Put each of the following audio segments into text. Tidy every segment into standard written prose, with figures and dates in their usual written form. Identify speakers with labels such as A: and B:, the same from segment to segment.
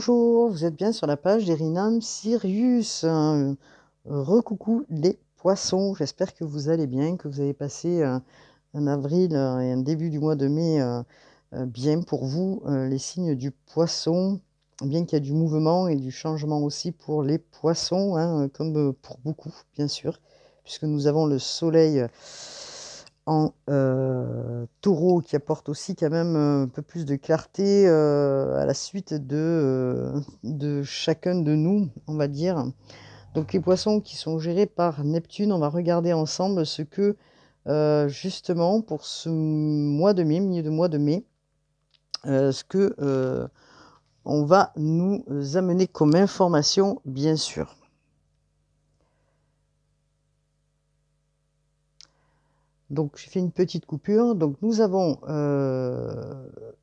A: Bonjour, vous êtes bien sur la page d'Erinam Sirius. Recoucou les poissons, j'espère que vous allez bien, que vous avez passé un avril et un début du mois de mai bien pour vous, les signes du poisson, bien qu'il y a du mouvement et du changement aussi pour les poissons, hein, comme pour beaucoup, bien sûr, puisque nous avons le soleil en taureau qui apporte aussi quand même un peu plus de clarté à la suite de chacun de nous, on va dire. Donc les poissons qui sont gérés par Neptune, on va regarder ensemble ce que justement pour ce mois de mai, milieu de mois de mai, ce que on va nous amener comme information, bien sûr. Donc, j'ai fait une petite coupure. Donc, nous avons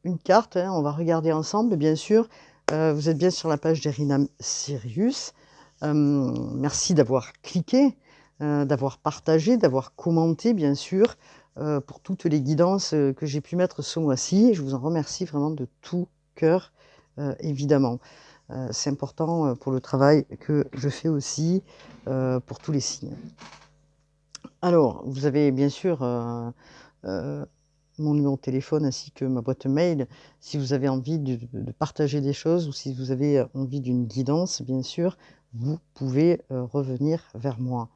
A: une carte. Hein, on va regarder ensemble, bien sûr. Vous êtes bien sur la page d'Erinam Sirius. Merci d'avoir cliqué, d'avoir partagé, d'avoir commenté, bien sûr, pour toutes les guidances que j'ai pu mettre ce mois-ci. Je vous en remercie vraiment de tout cœur, évidemment. C'est important pour le travail que je fais aussi pour tous les signes. Alors, vous avez bien sûr mon numéro de téléphone ainsi que ma boîte mail si vous avez envie de partager des choses ou si vous avez envie d'une guidance, bien sûr, vous pouvez revenir vers moi.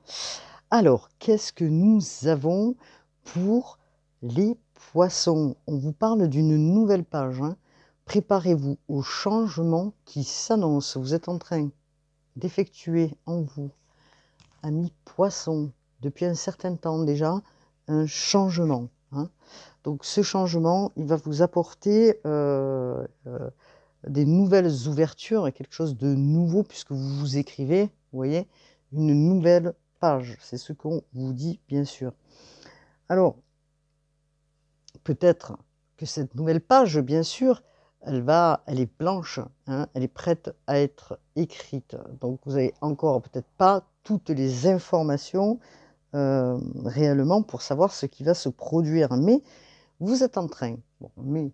A: Alors, qu'est-ce que nous avons pour les poissons? On vous parle d'une nouvelle page. Hein. Préparez-vous au changement qui s'annonce. Vous êtes en train d'effectuer en vous, amis poissons, depuis un certain temps déjà, un changement. Hein. Donc ce changement, il va vous apporter des nouvelles ouvertures, quelque chose de nouveau, puisque vous vous écrivez, vous voyez, une nouvelle page. C'est ce qu'on vous dit, bien sûr. Alors, peut-être que cette nouvelle page, bien sûr, elle est blanche, hein, elle est prête à être écrite. Donc vous n'avez encore peut-être pas toutes les informations réellement pour savoir ce qui va se produire. Mais vous êtes en train, bon, mais,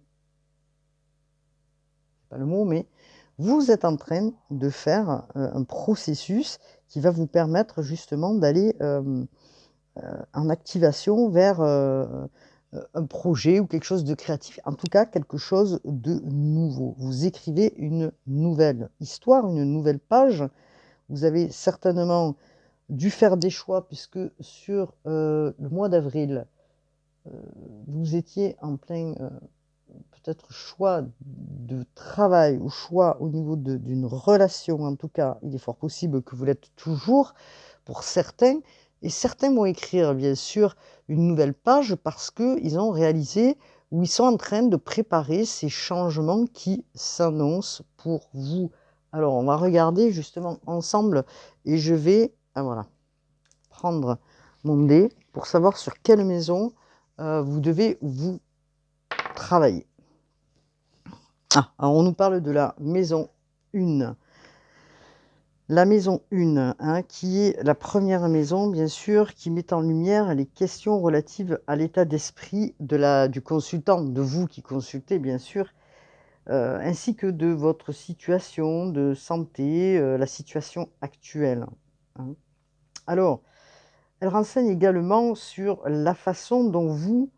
A: c'est pas le mot, mais vous êtes en train de faire un processus qui va vous permettre justement d'aller en activation vers un projet ou quelque chose de créatif, en tout cas quelque chose de nouveau. Vous écrivez une nouvelle histoire, une nouvelle page. Vous avez certainement dû faire des choix puisque sur le mois d'avril, vous étiez en plein peut-être choix de travail ou choix au niveau d'une relation, en tout cas, il est fort possible que vous l'êtes toujours pour certains, et certains vont écrire bien sûr une nouvelle page parce qu'ils ont réalisé ou ils sont en train de préparer ces changements qui s'annoncent pour vous. Alors on va regarder justement ensemble et je vais voilà, prendre mon dé pour savoir sur quelle maison vous devez vous travailler. Ah, alors on nous parle de la maison 1. La maison 1, hein, qui est la première maison, bien sûr, qui met en lumière les questions relatives à l'état d'esprit du consultant, de vous qui consultez, bien sûr, ainsi que de votre situation de santé, la situation actuelle. Hein. Alors, elle renseigne également sur la façon dont vous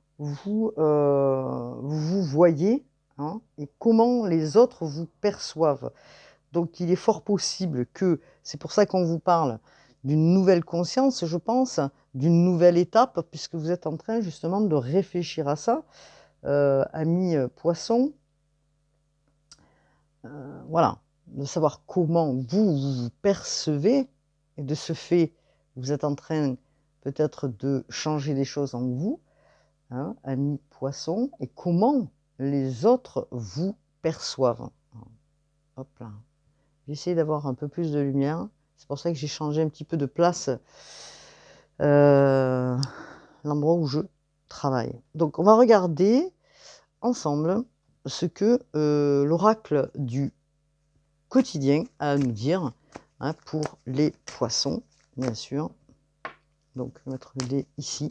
A: voyez, hein, et comment les autres vous perçoivent. Donc il est fort possible que, c'est pour ça qu'on vous parle d'une nouvelle conscience, je pense, d'une nouvelle étape, puisque vous êtes en train justement de réfléchir à ça, amis poissons, voilà, de savoir comment vous percevez, et de ce fait, vous êtes en train peut-être de changer des choses en vous, hein, amis poissons, et comment les autres vous perçoivent. Hop là. J'ai essayé d'avoir un peu plus de lumière. C'est pour ça que j'ai changé un petit peu de place l'endroit où je travaille. Donc on va regarder ensemble ce que l'oracle du quotidien a à nous dire, hein, pour les poissons, bien sûr. Donc je vais mettre le dé ici.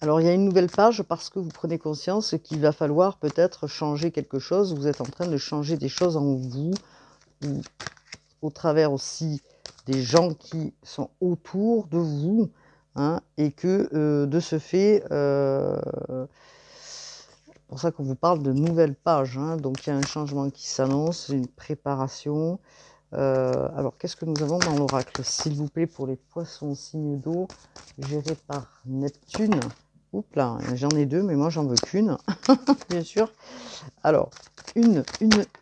A: Alors, il y a une nouvelle page parce que vous prenez conscience qu'il va falloir peut-être changer quelque chose. Vous êtes en train de changer des choses en vous, ou au travers aussi des gens qui sont autour de vous, hein, et que de ce fait, c'est pour ça qu'on vous parle de nouvelles pages, hein, donc il y a un changement qui s'annonce, une préparation. Alors, qu'est-ce que nous avons dans l'oracle, s'il vous plaît, pour les poissons signe d'eau, gérés par Neptune. Oups là, j'en ai deux, mais moi j'en veux qu'une, bien sûr. Alors, une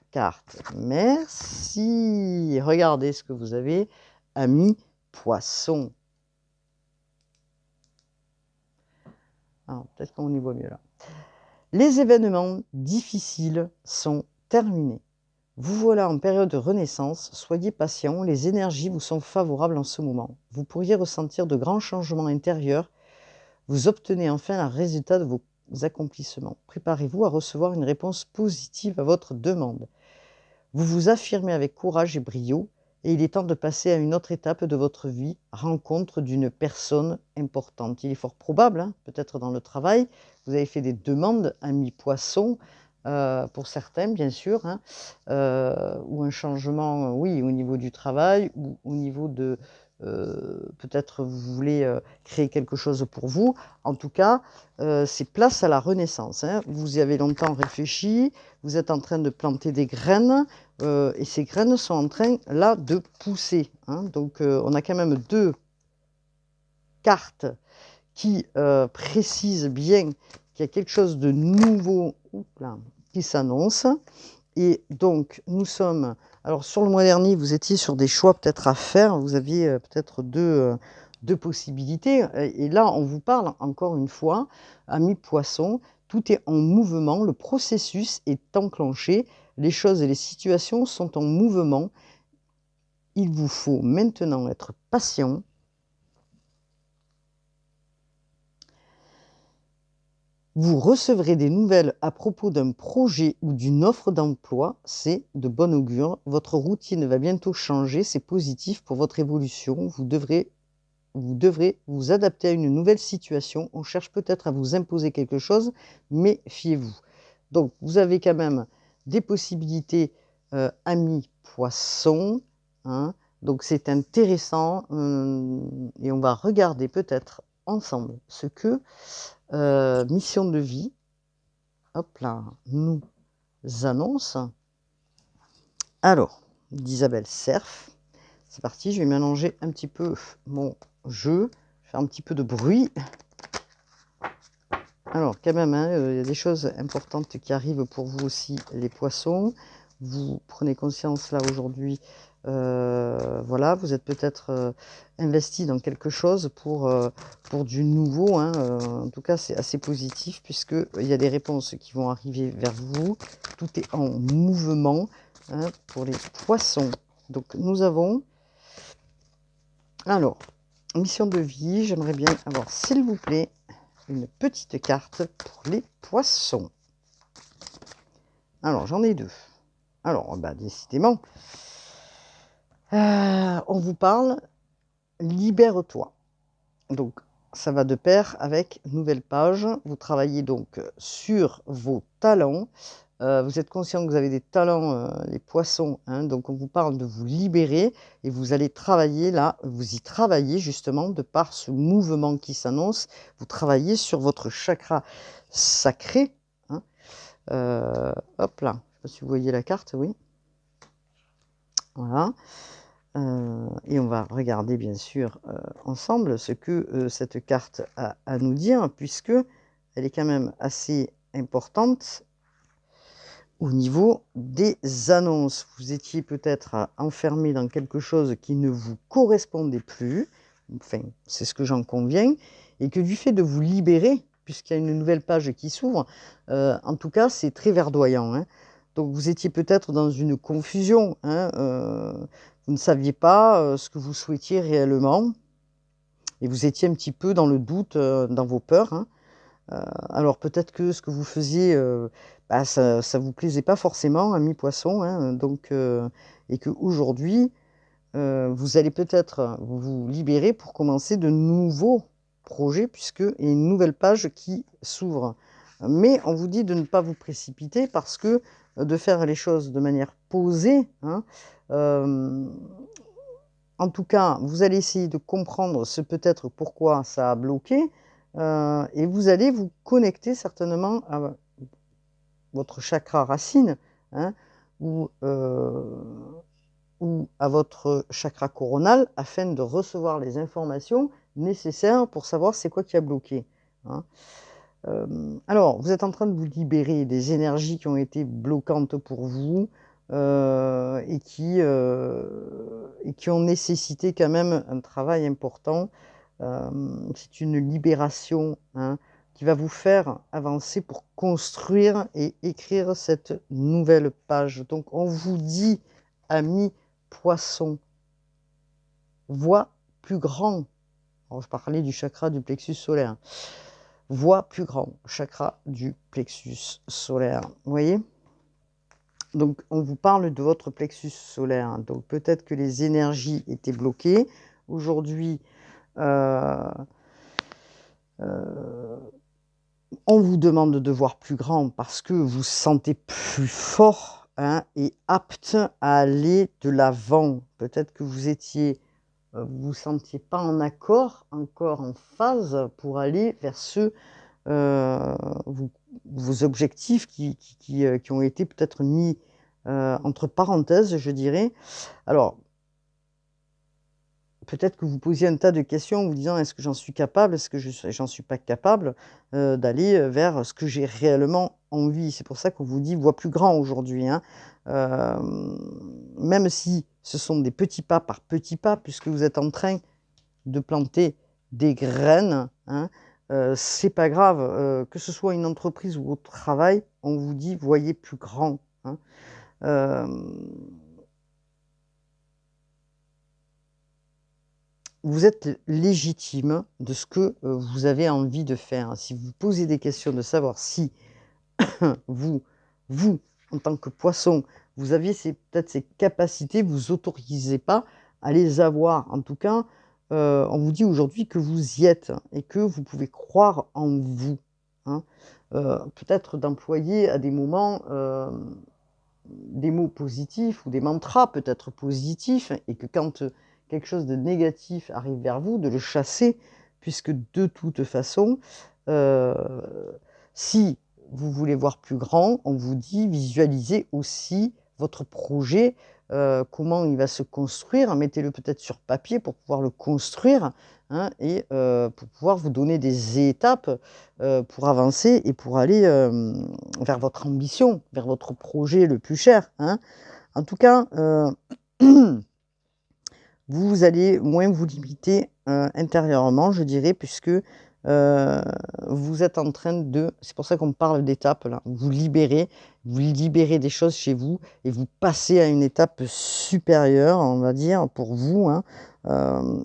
A: carte. Merci. Regardez ce que vous avez, ami poisson. Alors, peut-être qu'on y voit mieux là. Les événements difficiles sont terminés. Vous voilà en période de renaissance, soyez patient, les énergies vous sont favorables en ce moment. Vous pourriez ressentir de grands changements intérieurs, vous obtenez enfin le résultat de vos accomplissements. Préparez-vous à recevoir une réponse positive à votre demande. Vous vous affirmez avec courage et brio, et il est temps de passer à une autre étape de votre vie, rencontre d'une personne importante. Il est fort probable, hein, peut-être dans le travail, vous avez fait des demandes, ami poisson, pour certains bien sûr, hein, ou un changement, oui, au niveau du travail, ou au niveau de, peut-être vous voulez créer quelque chose pour vous. En tout cas, c'est place à la renaissance, hein. Vous y avez longtemps réfléchi, vous êtes en train de planter des graines, et ces graines sont en train, là, de pousser, hein. Donc, on a quand même deux cartes qui précisent bien qu'il y a quelque chose de nouveau qui s'annonce. Et donc, nous sommes... Alors, sur le mois dernier, vous étiez sur des choix peut-être à faire. Vous aviez peut-être deux possibilités. Et là, on vous parle, encore une fois, ami poisson, tout est en mouvement. Le processus est enclenché. Les choses et les situations sont en mouvement. Il vous faut maintenant être patient. Vous recevrez des nouvelles à propos d'un projet ou d'une offre d'emploi, c'est de bon augure. Votre routine va bientôt changer, c'est positif pour votre évolution. Vous devrez vous adapter à une nouvelle situation. On cherche peut-être à vous imposer quelque chose, mais méfiez-vous. Donc, vous avez quand même des possibilités, amis poissons, hein. Donc, c'est intéressant, et on va regarder peut-être ensemble ce que mission de vie, hop là, nous annonce. Alors, d'Isabelle Cerf, c'est parti, je vais mélanger un petit peu mon jeu, faire un petit peu de bruit. Alors, quand même, hein, y a des choses importantes qui arrivent pour vous aussi, les poissons. Vous prenez conscience là aujourd'hui, voilà, vous êtes peut-être investi dans quelque chose pour du nouveau, hein, en tout cas, c'est assez positif puisqu'il y a des réponses qui vont arriver vers vous. Tout est en mouvement, hein, pour les poissons. Donc, nous avons... Alors, mission de vie, j'aimerais bien avoir, s'il vous plaît, une petite carte pour les poissons. Alors, j'en ai deux. Alors, bah, décidément, on vous parle libère-toi. Donc, ça va de pair avec nouvelle page. Vous travaillez donc sur vos talents. Vous êtes conscient que vous avez des talents, les poissons, hein, donc on vous parle de vous libérer et vous allez travailler là, vous y travaillez justement de par ce mouvement qui s'annonce. Vous travaillez sur votre chakra sacré, hein. Hop là, je sais pas si vous voyez la carte, oui. Voilà. Et on va regarder bien sûr ensemble ce que cette carte a à nous dire, puisque elle est quand même assez importante au niveau des annonces. Vous étiez peut-être enfermé dans quelque chose qui ne vous correspondait plus, enfin c'est ce que j'en conviens, et que du fait de vous libérer, puisqu'il y a une nouvelle page qui s'ouvre, en tout cas c'est très verdoyant, hein. Donc vous étiez peut-être dans une confusion, hein, vous ne saviez pas ce que vous souhaitiez réellement, et vous étiez un petit peu dans le doute, dans vos peurs, hein. Alors peut-être que ce que vous faisiez, bah, ça ne vous plaisait pas forcément, ami poisson, hein, donc, et qu'aujourd'hui, vous allez peut-être vous libérer pour commencer de nouveaux projet puisqu'il y a une nouvelle page qui s'ouvre. Mais on vous dit de ne pas vous précipiter parce que de faire les choses de manière posée, hein, en tout cas, vous allez essayer de comprendre ce peut-être pourquoi ça a bloqué et vous allez vous connecter certainement à votre chakra racine, hein, ou à votre chakra coronal afin de recevoir les informations nécessaires pour savoir c'est quoi qui a bloqué, hein. Alors, vous êtes en train de vous libérer des énergies qui ont été bloquantes pour vous et qui ont nécessité quand même un travail important. C'est une libération, hein, qui va vous faire avancer pour construire et écrire cette nouvelle page. Donc, on vous dit, amis poissons, vois plus grand. Alors, je parlais du chakra du plexus solaire. Vois plus grand, chakra du plexus solaire. Vous voyez? Donc, on vous parle de votre plexus solaire. Donc, peut-être que les énergies étaient bloquées. Aujourd'hui, on vous demande de voir plus grand parce que vous vous sentez plus fort, hein, et apte à aller de l'avant. Peut-être que vous étiez, vous vous sentiez pas en accord, encore en phase pour aller vers vos objectifs qui ont été peut-être mis entre parenthèses, je dirais. Alors, peut-être que vous posiez un tas de questions en vous disant: «Est-ce que j'en suis capable? Est-ce que j'en suis pas capable d'aller vers ce que j'ai réellement envie?» C'est pour ça qu'on vous dit: «Vois plus grand» aujourd'hui, hein. Même si ce sont des petits pas par petits pas, puisque vous êtes en train de planter des graines, hein, c'est pas grave, que ce soit une entreprise ou au travail, on vous dit: «Voyez plus grand», hein. Vous êtes légitime de ce que, vous avez envie de faire. Si vous posez des questions de savoir si vous vous, en tant que poisson, vous aviez peut-être ces capacités, vous autorisez pas à les avoir. En tout cas, on vous dit aujourd'hui que vous y êtes et que vous pouvez croire en vous, hein. Peut-être d'employer à des moments, des mots positifs ou des mantras peut-être positifs et que quand, quelque chose de négatif arrive vers vous, de le chasser puisque de toute façon, heu, si vous voulez voir plus grand, on vous dit: «Visualisez aussi votre projet, comment il va se construire». Mettez-le peut-être sur papier pour pouvoir le construire, hein, et pour pouvoir vous donner des étapes, pour avancer et pour aller, vers votre ambition, vers votre projet le plus cher, hein. En tout cas, vous allez moins vous limiter, intérieurement, je dirais, puisque, vous êtes en train de c'est pour ça qu'on parle d'étapes là, vous libérez des choses chez vous et vous passez à une étape supérieure, on va dire, pour vous, hein.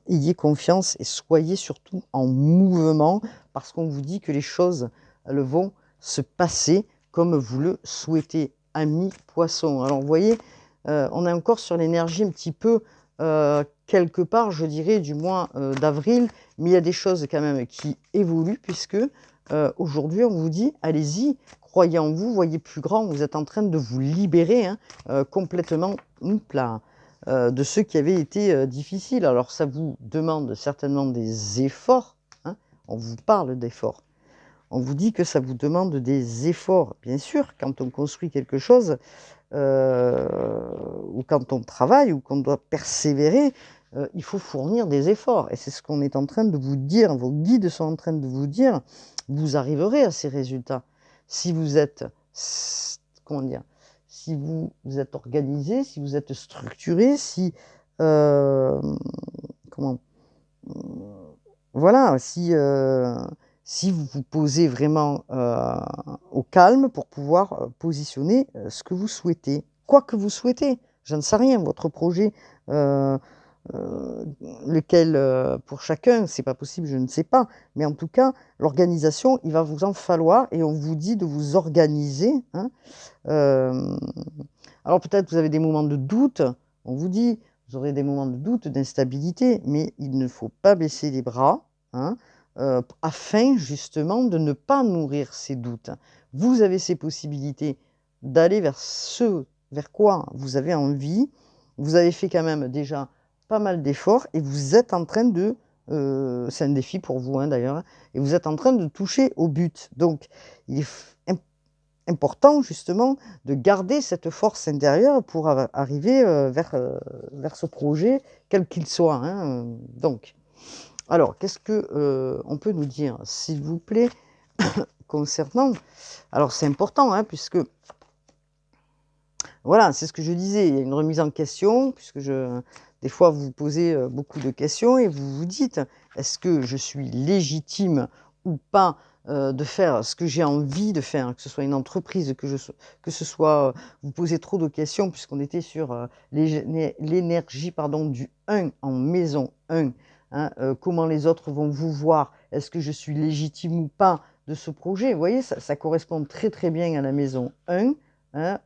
A: Ayez confiance et soyez surtout en mouvement parce qu'on vous dit que les choses, elles vont se passer comme vous le souhaitez, amis poissons. Alors vous voyez, on est encore sur l'énergie un petit peu, quelque part, je dirais du mois, d'avril, mais il y a des choses quand même qui évoluent puisque, aujourd'hui on vous dit: «Allez-y, croyez en vous, voyez plus grand». Vous êtes en train de vous libérer, hein, complètement, de ceux qui avaient été, difficiles. Alors ça vous demande certainement des efforts, hein, on vous parle d'efforts. On vous dit que ça vous demande des efforts. Bien sûr, quand on construit quelque chose, ou quand on travaille ou qu'on doit persévérer, il faut fournir des efforts et c'est ce qu'on est en train de vous dire, vos guides sont en train de vous dire: «Vous arriverez à ces résultats». Si vous êtes comment dire? Si vous êtes organisé, si vous êtes structuré, si, comment? Mmh, voilà, si vous vous posez vraiment, au calme pour pouvoir, positionner, ce que vous souhaitez. Quoi que vous souhaitez, je ne sais rien, votre projet, heu heu, lequel, pour chacun, c'est pas possible, je ne sais pas. Mais en tout cas, l'organisation, il va vous en falloir et on vous dit de vous organiser, hein. Hem, alors peut-être vous avez des moments de doute, on vous dit: «Vous aurez des moments de doute, d'instabilité», mais il ne faut pas baisser les bras, hein. afin justement de ne pas nourrir ces doutes. Vous avez ces possibilités d'aller vers ce vers quoi vous avez envie. Vous avez fait quand même déjà pas mal d'efforts et vous êtes en train de, c'est un défi pour vous hein, d'ailleurs, hein, et vous êtes en train de toucher au but. Donc, il est important justement de garder cette force intérieure pour arriver vers ce projet, quel qu'il soit. Hein. Donc, alors, qu'est-ce que on peut nous dire, s'il vous plaît, concernant... Alors, c'est important, hein, puisque, voilà, c'est ce que je disais, il y a une remise en question, puisque des fois, vous vous posez beaucoup de questions et vous vous dites, est-ce que je suis légitime ou pas de faire ce que j'ai envie de faire, que ce soit une entreprise, que ce soit... vous posez trop de questions, puisqu'on était sur l'énergie pardon, du 1 en maison 1. Hein, comment les autres vont vous voir, est-ce que je suis légitime ou pas de ce projet. Vous voyez, ça correspond très très bien à la maison 1. Hein,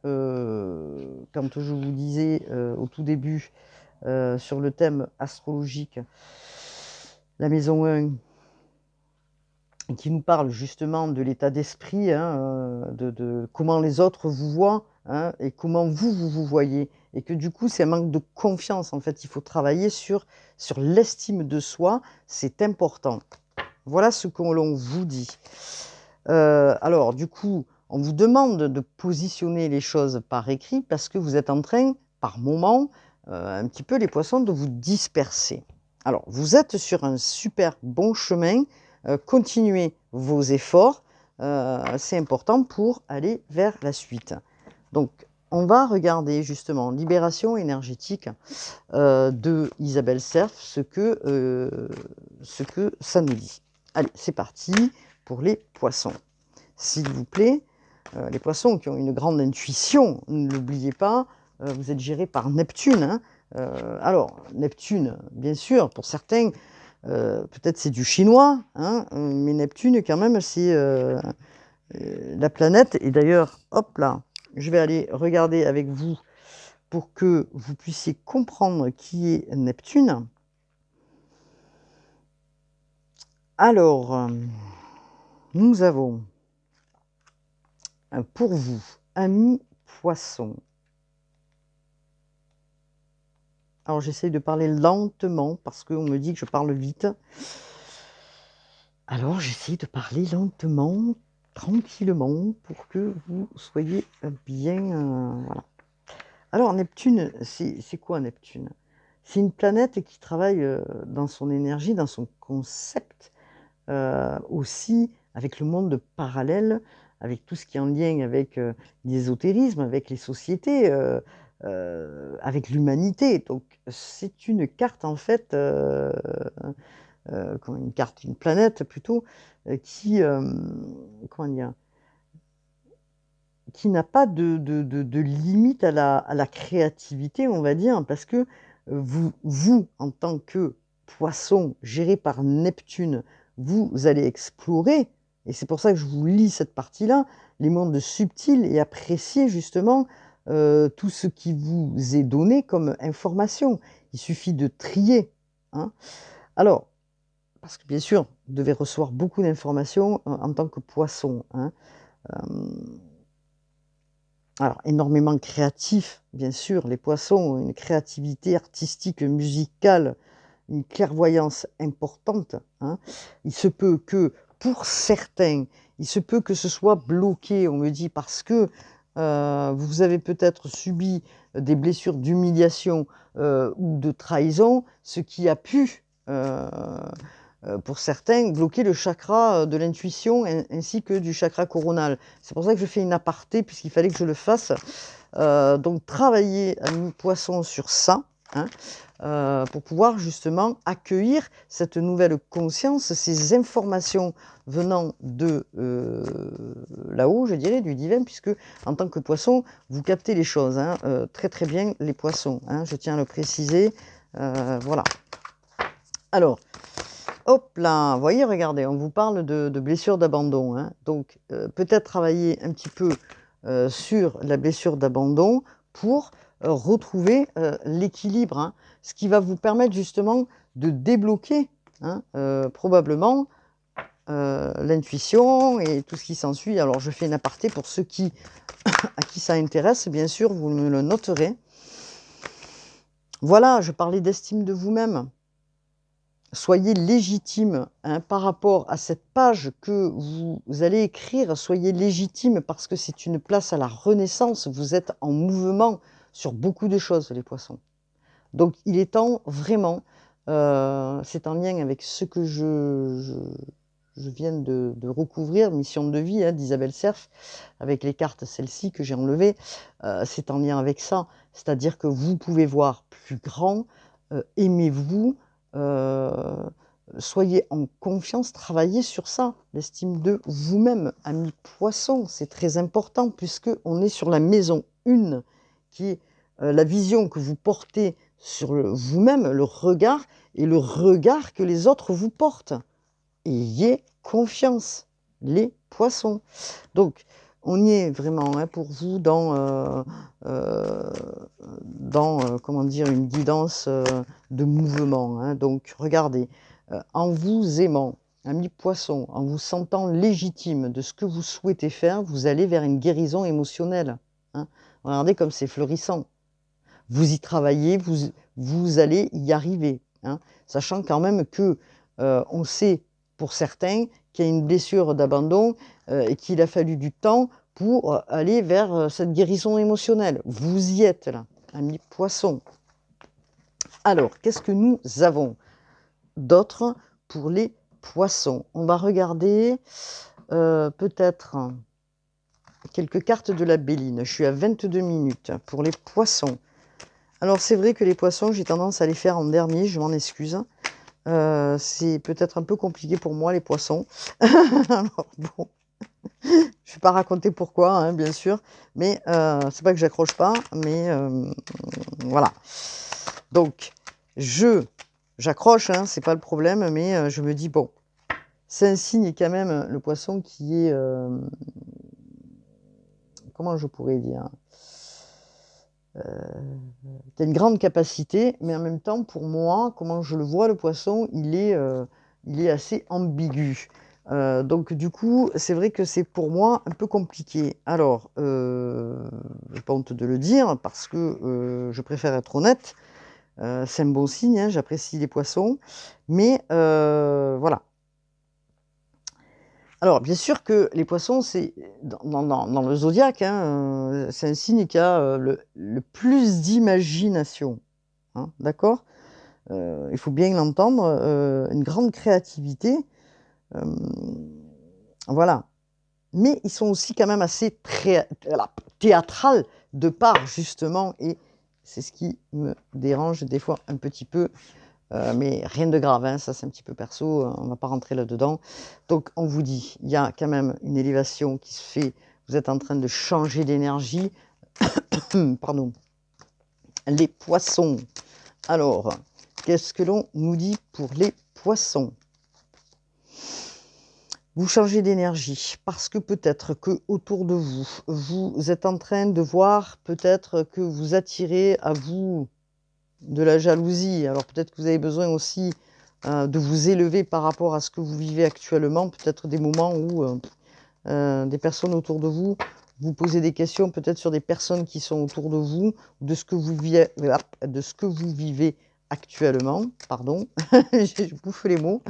A: quand je vous disais au tout début sur le thème astrologique, la maison 1, qui nous parle justement de l'état d'esprit, hein, de comment les autres vous voient hein, et comment vous voyez. Et que du coup, c'est un manque de confiance. En fait, il faut travailler sur l'estime de soi. C'est important. Voilà ce que l'on vous dit. Alors, du coup, on vous demande de positionner les choses par écrit parce que vous êtes en train, par moment, un petit peu les poissons, de vous disperser. Alors, vous êtes sur un super bon chemin. Continuez vos efforts. C'est important pour aller vers la suite. Donc, on va regarder justement Libération énergétique de Isabelle Serf, ce que ça nous dit. Allez, c'est parti pour les poissons. S'il vous plaît, les poissons qui ont une grande intuition, ne l'oubliez pas, vous êtes gérés par Neptune. Hein. Alors, Neptune, bien sûr, pour certains, peut-être c'est du chinois, hein, mais Neptune, quand même, c'est la planète. Et d'ailleurs, hop là, je vais aller regarder avec vous pour que vous puissiez comprendre qui est Neptune. Alors, nous avons pour vous, amis poissons. Alors, j'essaye de parler lentement parce qu'on me dit que je parle vite. Alors, j'essaye de parler lentement, tranquillement, pour que vous soyez bien... voilà. Alors, Neptune, c'est quoi Neptune? C'est une planète qui travaille dans son énergie, dans son concept, aussi avec le monde parallèle, avec tout ce qui est en lien avec l'ésotérisme, avec les sociétés, avec l'humanité. Donc, c'est une carte, en fait, une planète plutôt, qui, comment dire, qui n'a pas de limite à la créativité, on va dire, parce que vous, en tant que poisson géré par Neptune, vous allez explorer, et c'est pour ça que je vous lis cette partie-là, les mondes subtils et apprécier justement tout ce qui vous est donné comme information. Il suffit de trier. Hein. Alors, parce que bien sûr, vous devez recevoir beaucoup d'informations en tant que poisson. Hein. Alors, énormément créatif, bien sûr, les poissons ont une créativité artistique, musicale, une clairvoyance importante. Hein. Il se peut que, pour certains, il se peut que ce soit bloqué, on me dit, parce que vous avez peut-être subi des blessures d'humiliation ou de trahison, ce qui a pu pour certains, bloquer le chakra de l'intuition ainsi que du chakra coronal. C'est pour ça que je fais une aparté, puisqu'il fallait que je le fasse. Donc, travailler à mi-poisson sur ça, hein, pour pouvoir justement accueillir cette nouvelle conscience, ces informations venant de là-haut, je dirais, du divin, puisque en tant que poisson, vous captez les choses hein, très très bien, les poissons. Hein, je tiens à le préciser. Voilà. Alors, hop là, vous voyez, regardez, on vous parle de blessure d'abandon. Hein. Donc, peut-être travailler un petit peu sur la blessure d'abandon pour retrouver l'équilibre, hein, ce qui va vous permettre justement de débloquer hein, probablement l'intuition et tout ce qui s'ensuit. Alors, je fais une aparté pour ceux à qui ça intéresse, bien sûr, vous me le noterez. Voilà, je parlais d'estime de vous-même. Soyez légitime hein, par rapport à cette page que vous allez écrire. Soyez légitime parce que c'est une place à la renaissance. Vous êtes en mouvement sur beaucoup de choses, les poissons. Donc, il est temps, vraiment, c'est en lien avec ce que je viens de recouvrir, Mission de vie d'Isabelle Serf, avec les cartes, celles-ci que j'ai enlevées, c'est en lien avec ça. C'est-à-dire que vous pouvez voir plus grand, aimez-vous, soyez en confiance, travaillez sur ça, l'estime de vous-même, ami poisson, c'est très important puisqu'on est sur la maison 1, qui est la vision que vous portez sur vous-même, le regard, et le regard que les autres vous portent. Ayez confiance, les poissons. Donc, on y est vraiment hein, pour vous dans comment dire, une guidance de mouvement. Hein. Donc, regardez, en vous aimant, ami poisson, en vous sentant légitime de ce que vous souhaitez faire, vous allez vers une guérison émotionnelle. Hein. Regardez comme c'est florissant. Vous y travaillez, vous allez y arriver. Hein. Sachant quand même que on sait pour certains qu'il y a une blessure d'abandon et qu'il a fallu du temps pour aller vers cette guérison émotionnelle. Vous y êtes là, amis poissons. Alors, qu'est-ce que nous avons d'autre pour les poissons? On va regarder peut-être quelques cartes de la Béline. Je suis à 22 minutes pour les poissons. Alors, c'est vrai que les poissons, j'ai tendance à les faire en dernier, je m'en excuse. C'est peut-être un peu compliqué pour moi, les poissons. Alors, bon, je ne vais pas raconter pourquoi, hein, bien sûr, mais c'est pas que j'accroche pas, mais voilà. Donc, j'accroche, hein, c'est pas le problème, mais je me dis, bon, c'est un signe quand même, le poisson, qui est... comment je pourrais dire qui a une grande capacité, mais en même temps, pour moi, comment je le vois, le poisson, il est assez ambigu. Donc du coup, c'est vrai que c'est pour moi un peu compliqué. Alors, je n'ai pas honte de le dire, parce que je préfère être honnête. C'est un bon signe, hein, j'apprécie les poissons. Mais voilà. Alors, bien sûr que les poissons, c'est dans le zodiaque, hein, c'est un signe qui a le plus d'imagination. Hein, d'accord? Il faut bien l'entendre, une grande créativité. Voilà. Mais ils sont aussi quand même assez théâtral de part, justement, et c'est ce qui me dérange des fois un petit peu. Mais rien de grave, hein, ça c'est un petit peu perso, on ne va pas rentrer là-dedans. Donc on vous dit, il y a quand même une élévation qui se fait, vous êtes en train de changer d'énergie. Pardon. Les poissons. Alors, qu'est-ce que l'on nous dit pour les poissons? Vous changez d'énergie parce que peut-être que autour de vous, vous êtes en train de voir peut-être que vous attirez à vous de la jalousie. Alors peut-être que vous avez besoin aussi de vous élever par rapport à ce que vous vivez actuellement. Peut-être des moments où des personnes autour de vous, vous posez des questions peut-être sur des personnes qui sont autour de vous, de ce que vous vivez actuellement. Pardon, je bouffe les mots.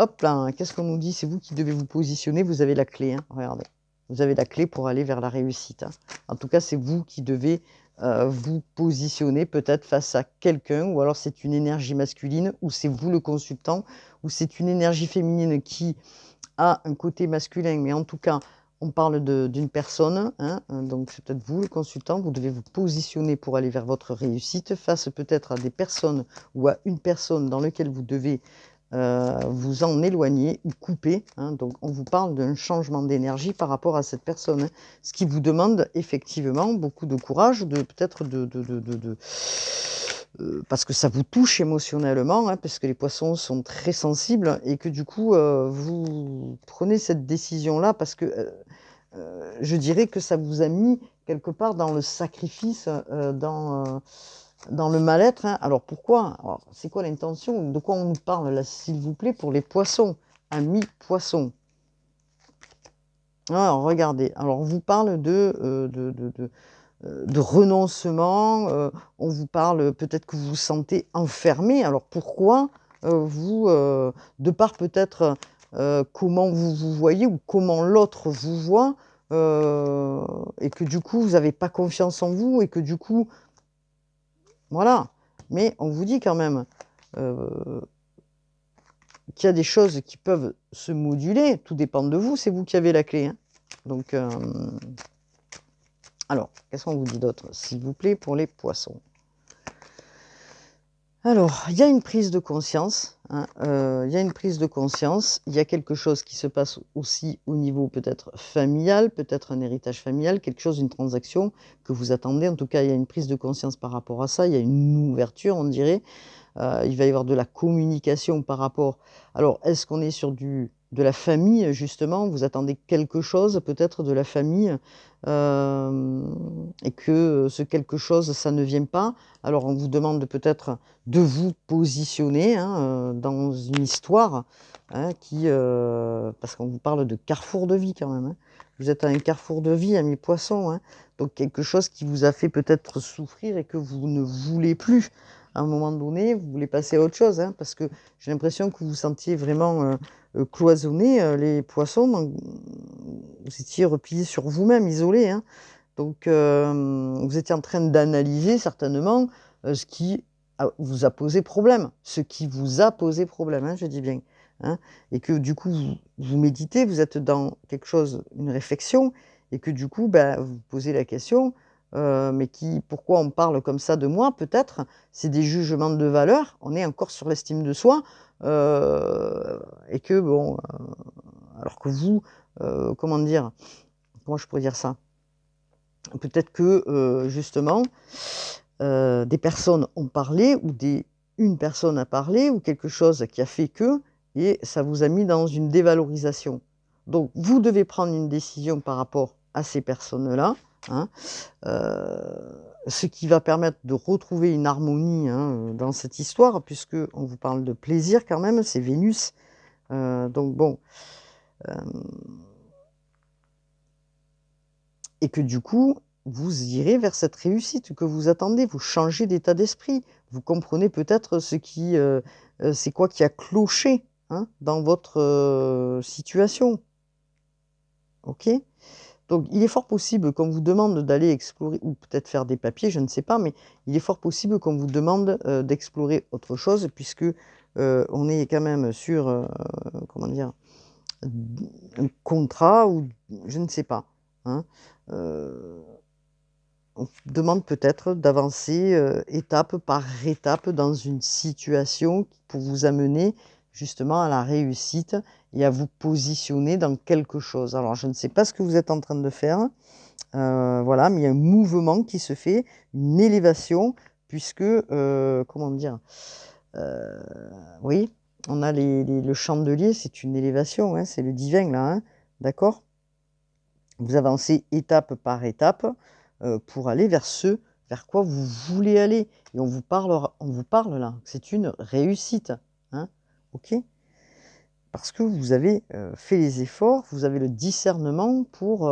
A: Hop là, qu'est-ce qu'on nous dit? C'est vous qui devez vous positionner, vous avez la clé, hein, regardez. Vous avez la clé pour aller vers la réussite. Hein. En tout cas, c'est vous qui devez vous positionner peut-être face à quelqu'un, ou alors c'est une énergie masculine, ou c'est vous le consultant, ou c'est une énergie féminine qui a un côté masculin, mais en tout cas, on parle d'une personne, hein, donc c'est peut-être vous le consultant, vous devez vous positionner pour aller vers votre réussite, face peut-être à des personnes ou à une personne dans laquelle vous devez vous en éloigner ou couper. Hein, donc on vous parle d'un changement d'énergie par rapport à cette personne, hein, ce qui vous demande effectivement beaucoup de courage, peut-être parce que ça vous touche émotionnellement, hein, parce que les poissons sont très sensibles et que du coup vous prenez cette décision-là parce que je dirais que ça vous a mis quelque part dans le sacrifice, dans le mal-être. Hein. Alors pourquoi? C'est quoi l'intention? De quoi on nous parle là, s'il vous plaît, pour les poissons? Amis poissons. Alors regardez, alors on vous parle de renoncement, on vous parle peut-être que vous vous sentez enfermé. Alors pourquoi vous, de par peut-être comment vous vous voyez ou comment l'autre vous voit, et que du coup vous n'avez pas confiance en vous et que du coup, voilà. Mais on vous dit quand même qu'il y a des choses qui peuvent se moduler, tout dépend de vous, c'est vous qui avez la clé. Hein. Donc, alors, qu'est-ce qu'on vous dit d'autre, s'il vous plaît, pour les poissons? Alors, il y a une prise de conscience, hein, il y a une prise de conscience, il y a quelque chose qui se passe aussi au niveau peut-être familial, peut-être un héritage familial, quelque chose, une transaction que vous attendez. En tout cas, il y a une prise de conscience par rapport à ça, il y a une ouverture, on dirait. Il va y avoir de la communication par rapport... Alors, est-ce qu'on est sur de la famille, justement? Vous attendez quelque chose, peut-être, de la famille, et que ce quelque chose, ça ne vient pas. Alors, on vous demande peut-être de vous positionner hein, dans une histoire hein, parce qu'on vous parle de carrefour de vie, quand même. Hein. Vous êtes à un carrefour de vie, amis poissons. Hein. Donc, quelque chose qui vous a fait peut-être souffrir et que vous ne voulez plus. À un moment donné, vous voulez passer à autre chose, hein, parce que j'ai l'impression que vous vous sentiez vraiment cloisonné, les poissons, donc vous étiez repliés sur vous-même, isolés. Hein. Donc, vous étiez en train d'analyser certainement ce qui vous a posé problème, hein, je dis bien. Hein, et que du coup, vous méditez, vous êtes dans quelque chose, une réflexion, et que du coup, ben, vous posez la question, mais pourquoi on parle comme ça de moi? Peut-être, c'est des jugements de valeur, on est encore sur l'estime de soi, et que, bon, alors que vous, comment dire, comment je pourrais dire ça? Peut-être que, justement, des personnes ont parlé ou une personne a parlé ou quelque chose qui a fait que et ça vous a mis dans une dévalorisation. Donc vous devez prendre une décision par rapport à ces personnes-là, hein, ce qui va permettre de retrouver une harmonie, hein, dans cette histoire puisqu'on vous parle de plaisir quand même, c'est Vénus. Donc bon, et que du coup, vous irez vers cette réussite que vous attendez, vous changez d'état d'esprit, vous comprenez peut-être c'est quoi qui a cloché hein, dans votre situation. Ok? Donc, il est fort possible qu'on vous demande d'aller explorer, ou peut-être faire des papiers, je ne sais pas, mais il est fort possible qu'on vous demande d'explorer autre chose, puisque on est quand même sur, comment dire, un contrat, ou je ne sais pas. Hein. On vous demande peut-être d'avancer étape par étape dans une situation pour vous amener justement à la réussite et à vous positionner dans quelque chose. Alors, je ne sais pas ce que vous êtes en train de faire, voilà, mais il y a un mouvement qui se fait, une élévation, puisque, comment dire, euh, oui, on a le chandelier, c'est une élévation, hein, c'est le divin là, hein, d'accord? Vous avancez étape par étape pour aller vers quoi vous voulez aller. Et on vous parle là, c'est une réussite. Hein, ok? Parce que vous avez fait les efforts, vous avez le discernement pour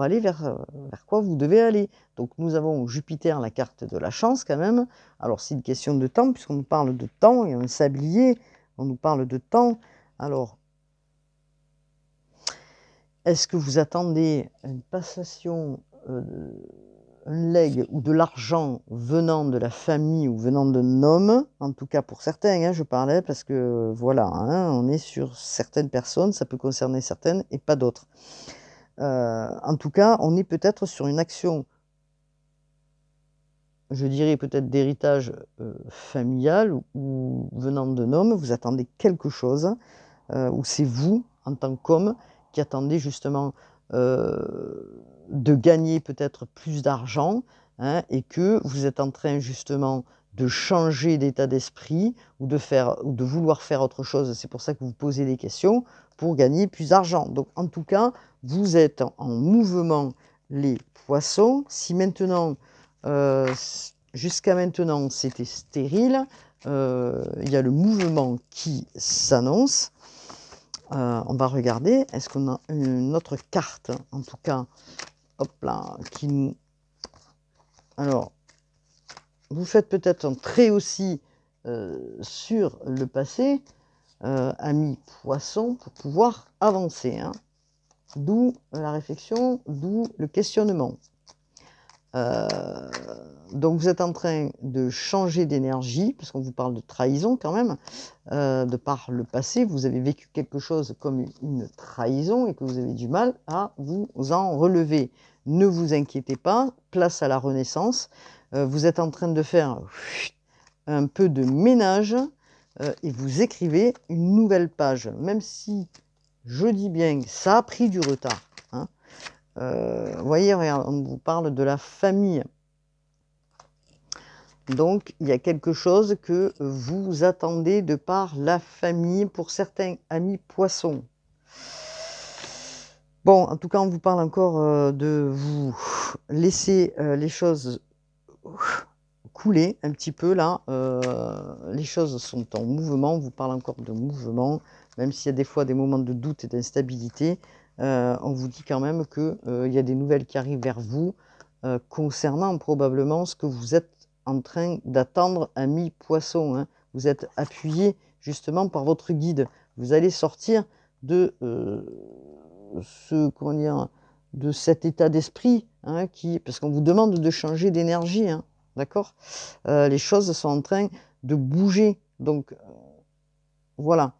A: aller vers quoi vous devez aller. Donc nous avons Jupiter, la carte de la chance quand même. Alors c'est une question de temps, puisqu'on nous parle de temps, et un sablier, on nous parle de temps. Alors, est-ce que vous attendez une passation, un legs ou de l'argent venant de la famille ou venant d'un homme? En tout cas pour certains, hein, je parlais parce que voilà, hein, on est sur certaines personnes, ça peut concerner certaines et pas d'autres. En tout cas, on est peut-être sur une action, je dirais peut-être d'héritage familial ou venant d'un homme. Vous attendez quelque chose, ou c'est vous, en tant qu'homme, qui attendez justement de gagner peut-être plus d'argent, hein, et que vous êtes en train justement de changer d'état d'esprit ou de vouloir faire autre chose. C'est pour ça que vous posez des questions pour gagner plus d'argent. Donc en tout cas, vous êtes en mouvement, les poissons. Si maintenant jusqu'à maintenant, c'était stérile. Il y a le mouvement qui s'annonce. On va regarder, est-ce qu'on a une autre carte, en tout cas, hop là, qui nous... Alors, vous faites peut-être un trait aussi sur le passé, ami poisson, pour pouvoir avancer. Hein. D'où la réflexion, d'où le questionnement. Donc vous êtes en train de changer d'énergie, parce qu'on vous parle de trahison quand même, de par le passé, vous avez vécu quelque chose comme une trahison et que vous avez du mal à vous en relever. Ne vous inquiétez pas, place à la renaissance. Vous êtes en train de faire un peu de ménage et vous écrivez une nouvelle page, même si, je dis bien, ça a pris du retard. Hein. Vous voyez, regarde, on vous parle de la famille. Donc, il y a quelque chose que vous attendez de par la famille, pour certains amis poissons. Bon, en tout cas, on vous parle encore de vous laisser les choses couler un petit peu, là. Les choses sont en mouvement, on vous parle encore de mouvement, même s'il y a des fois des moments de doute et d'instabilité. On vous dit quand même qu'il y a des nouvelles qui arrivent vers vous concernant probablement ce que vous êtes en train d'attendre, ami poisson. Hein. Vous êtes appuyé justement par votre guide. Vous allez sortir de comment dire, de cet état d'esprit, hein, parce qu'on vous demande de changer d'énergie, hein, d'accord. Les choses sont en train de bouger, donc voilà.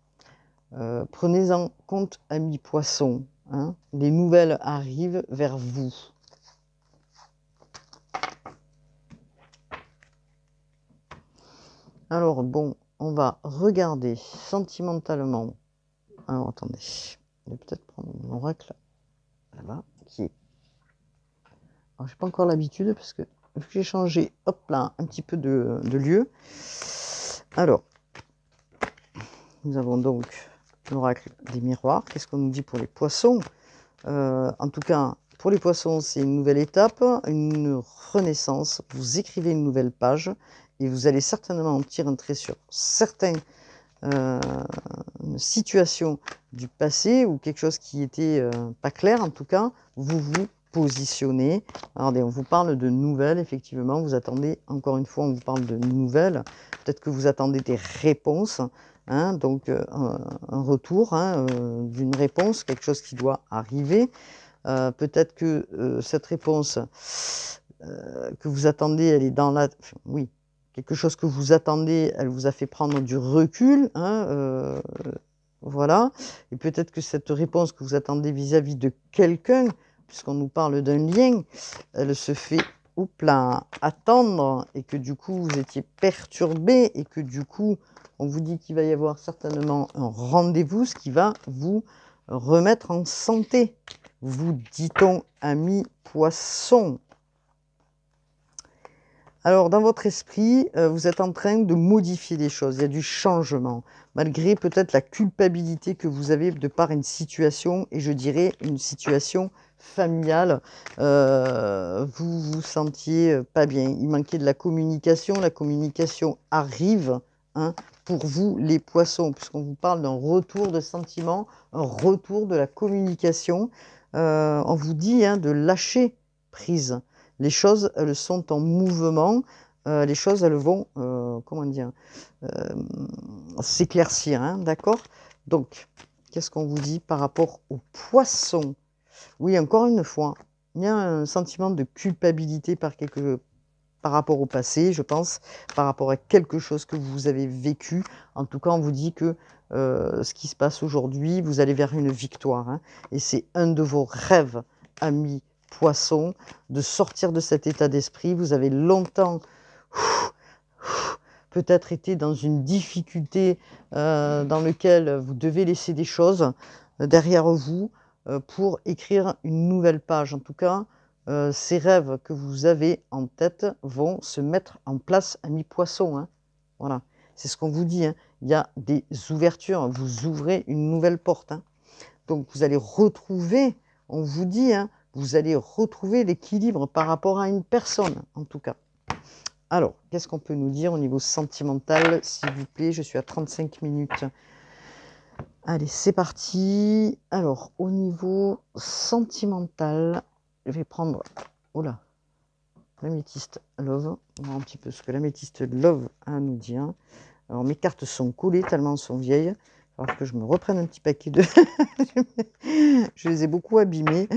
A: Prenez en compte, amis poissons, hein, les nouvelles arrivent vers vous. Alors bon, on va regarder sentimentalement. Alors attendez, je vais peut-être prendre mon oracle là-bas, qui est... Alors j'ai pas encore l'habitude parce que j'ai changé, hop là, un petit peu de lieu. Alors, nous avons donc l'oracle des miroirs. Qu'est-ce qu'on nous dit pour les poissons? En tout cas, pour les poissons, c'est une nouvelle étape, une renaissance. Vous écrivez une nouvelle page et vous allez certainement tirer un trait sur certaines situations du passé ou quelque chose qui était pas clair. En tout cas, vous vous positionnez. Regardez, on vous parle de nouvelles, effectivement. Vous attendez, encore une fois, on vous parle de nouvelles. Peut-être que vous attendez des réponses. Hein, donc un retour hein, d'une réponse, quelque chose qui doit arriver. Peut-être que cette réponse que vous attendez, elle est dans la... Oui, quelque chose que vous attendez, elle vous a fait prendre du recul. Hein, voilà. Et peut-être que cette réponse que vous attendez vis-à-vis de quelqu'un, puisqu'on nous parle d'un lien, elle se fait attendre et que du coup vous étiez perturbé et que du coup on vous dit qu'il va y avoir certainement un rendez-vous, ce qui va vous remettre en santé. Vous dit-on, ami poisson. Alors, dans votre esprit, vous êtes en train de modifier les choses. Il y a du changement, malgré peut-être la culpabilité que vous avez de par une situation, et je dirais une situation familiale. Vous vous sentiez pas bien. Il manquait de la communication. La communication arrive hein, pour vous, les poissons, puisqu'on vous parle d'un retour de sentiment, un retour de la communication. On vous dit hein, de lâcher prise. Les choses, elles sont en mouvement. Les choses, elles vont, comment dire, s'éclaircir, hein, d'accord? Donc, qu'est-ce qu'on vous dit par rapport aux poissons? Oui, encore une fois, il y a un sentiment de culpabilité par rapport au passé, je pense, par rapport à quelque chose que vous avez vécu. En tout cas, on vous dit que ce qui se passe aujourd'hui, vous allez vers une victoire. Hein, et c'est un de vos rêves, amis poissons, de sortir de cet état d'esprit. Vous avez longtemps peut-être été dans une difficulté dans laquelle vous devez laisser des choses derrière vous pour écrire une nouvelle page. En tout cas, ces rêves que vous avez en tête vont se mettre en place, amis poissons. Hein. Voilà, c'est ce qu'on vous dit. Hein. Il y a des ouvertures, vous ouvrez une nouvelle porte. Hein. Donc vous allez retrouver, on vous dit, hein, vous allez retrouver l'équilibre par rapport à une personne, en tout cas. Alors, qu'est-ce qu'on peut nous dire au niveau sentimental, s'il vous plaît? Je suis à 35 minutes. Allez, c'est parti. Alors, au niveau sentimental, je vais prendre... Oh là, l'améthyste Love. On va voir un petit peu ce que l'améthyste Love a à nous dire. Alors, mes cartes sont collées tellement elles sont vieilles. Alors que je me reprenne un petit paquet de... Je les ai beaucoup abîmées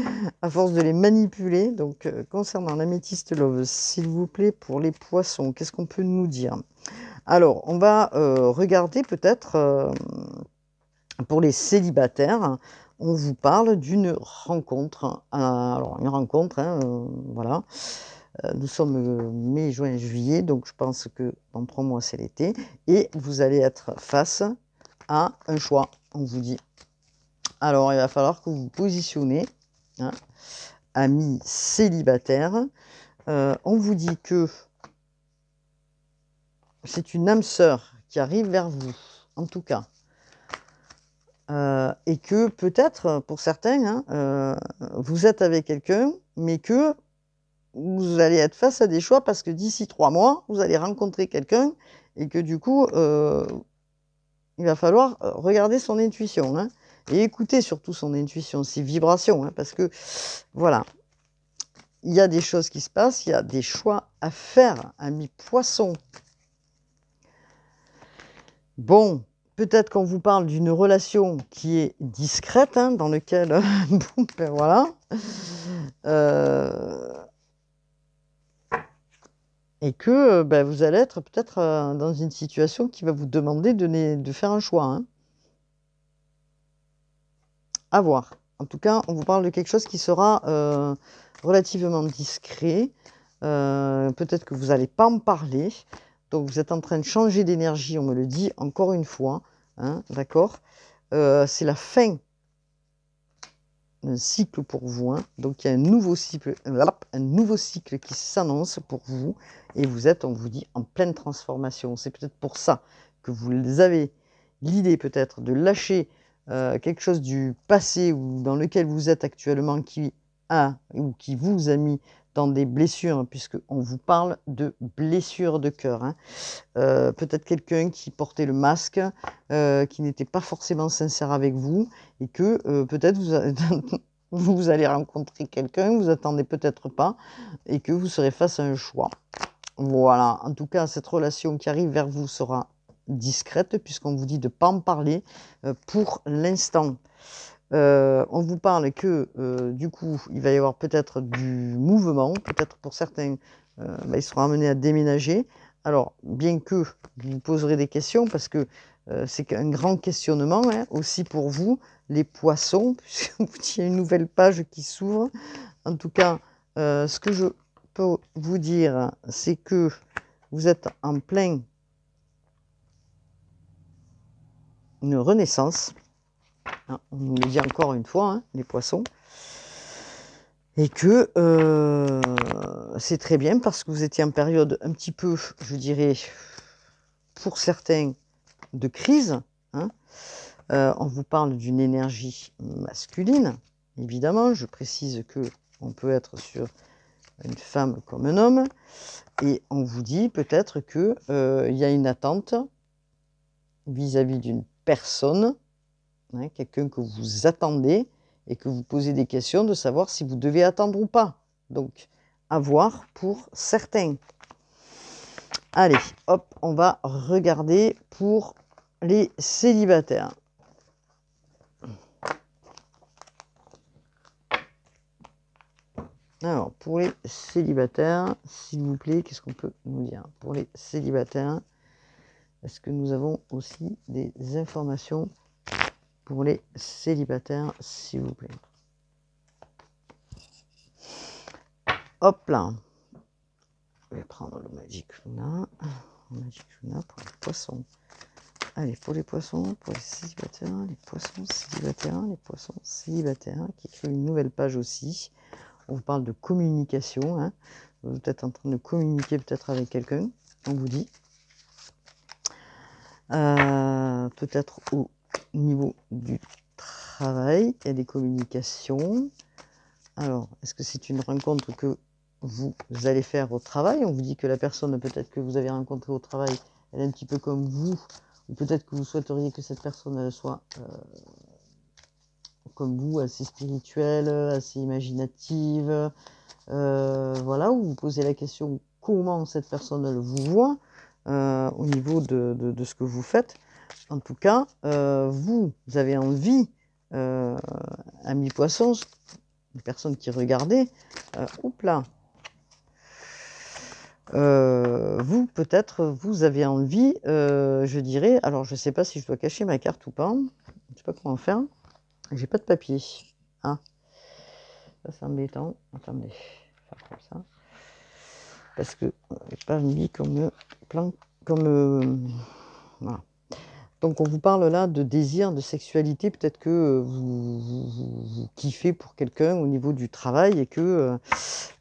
A: à force de les manipuler. Donc, concernant l'améthyste Love, s'il vous plaît, pour les poissons, qu'est-ce qu'on peut nous dire? Alors, on va regarder peut-être pour les célibataires. On vous parle d'une rencontre. Alors, une rencontre, hein, voilà. Nous sommes mai, juin, juillet, donc je pense que dans 3 mois, c'est l'été. Et vous allez être face à un choix, on vous dit. Alors, il va falloir que vous vous positionnez, hein, amis célibataires. On vous dit que c'est une âme sœur qui arrive vers vous, en tout cas. Et que peut-être, pour certains, hein, vous êtes avec quelqu'un, mais que vous allez être face à des choix parce que d'ici 3 mois, vous allez rencontrer quelqu'un et que du coup, il va falloir regarder son intuition, hein, et écouter surtout son intuition, ses vibrations, hein, parce que, voilà, il y a des choses qui se passent, il y a des choix à faire, amis poissons. Bon, peut-être qu'on vous parle d'une relation qui est discrète, hein, dans laquelle, bon, ben voilà, et que ben, vous allez être peut-être dans une situation qui va vous demander de faire un choix, hein. À voir. En tout cas, on vous parle de quelque chose qui sera relativement discret. Peut-être que vous n'allez pas en parler. Donc, vous êtes en train de changer d'énergie, on me le dit encore une fois, hein, d'accord? C'est la fin d'un cycle pour vous, hein. Donc, il y a un nouveau cycle qui s'annonce pour vous. Et vous êtes, on vous dit, en pleine transformation. C'est peut-être pour ça que vous avez l'idée peut-être de lâcher quelque chose du passé ou dans lequel vous êtes actuellement qui a ou qui vous a mis dans des blessures, hein, puisqu'on vous parle de blessures de cœur, hein. Peut-être quelqu'un qui portait le masque, qui n'était pas forcément sincère avec vous et que peut-être vous allez rencontrer quelqu'un, vous attendez peut-être pas et que vous serez face à un choix. Voilà, en tout cas, cette relation qui arrive vers vous sera discrète puisqu'on vous dit de ne pas en parler pour l'instant. On vous parle que du coup, il va y avoir peut-être du mouvement, peut-être pour certains, ils seront amenés à déménager. Alors, bien que vous vous poserez des questions, parce que c'est un grand questionnement, hein, aussi pour vous, les poissons, puisqu'il y a une nouvelle page qui s'ouvre. En tout cas, ce que je peux vous dire, c'est que vous êtes en pleine une renaissance. Hein, on nous le dit encore une fois, hein, les poissons. Et que c'est très bien parce que vous étiez en période un petit peu, je dirais, pour certains, de crise, hein. On vous parle d'une énergie masculine, évidemment. Je précise que on peut être sur une femme comme un homme. Et on vous dit peut-être qu'il y a une attente vis-à-vis d'une personne, hein, quelqu'un que vous attendez et que vous posez des questions de savoir si vous devez attendre ou pas. Donc, à voir pour certains. Allez, hop, on va regarder pour les célibataires. Alors, pour les célibataires, s'il vous plaît, qu'est-ce qu'on peut nous dire? Pour les célibataires, est-ce que nous avons aussi des informations pour les célibataires, s'il vous plaît? Hop là. Je vais prendre le Magic Luna. Magic Luna pour les poissons. Allez, pour les poissons, pour les célibataires, les poissons célibataires, qui écrivent une nouvelle page aussi. On vous parle de communication, hein. Vous êtes en train de communiquer peut-être avec quelqu'un, on vous dit. Peut-être au niveau du travail, il y a des communications. Alors, est-ce que c'est une rencontre que vous allez faire au travail. On vous dit que la personne peut-être que vous avez rencontrée au travail, elle est un petit peu comme vous, ou peut-être que vous souhaiteriez que cette personne elle soit comme vous, assez spirituelle, assez imaginative, voilà, où vous posez la question comment cette personne elle vous voit au niveau de ce que vous faites. En tout cas, vous avez envie, amis poissons, les personnes qui regardaient, oups là, vous, peut-être, vous avez envie, je dirais, alors je ne sais pas si je dois cacher ma carte ou pas, je ne sais pas comment faire, j'ai pas de papier. Ah, ça c'est embêtant, attendez, faire comme ça, parce que j'ai pas mis comme plan, comme, voilà. Donc on vous parle là de désir, de sexualité, peut-être que vous kiffez pour quelqu'un au niveau du travail et que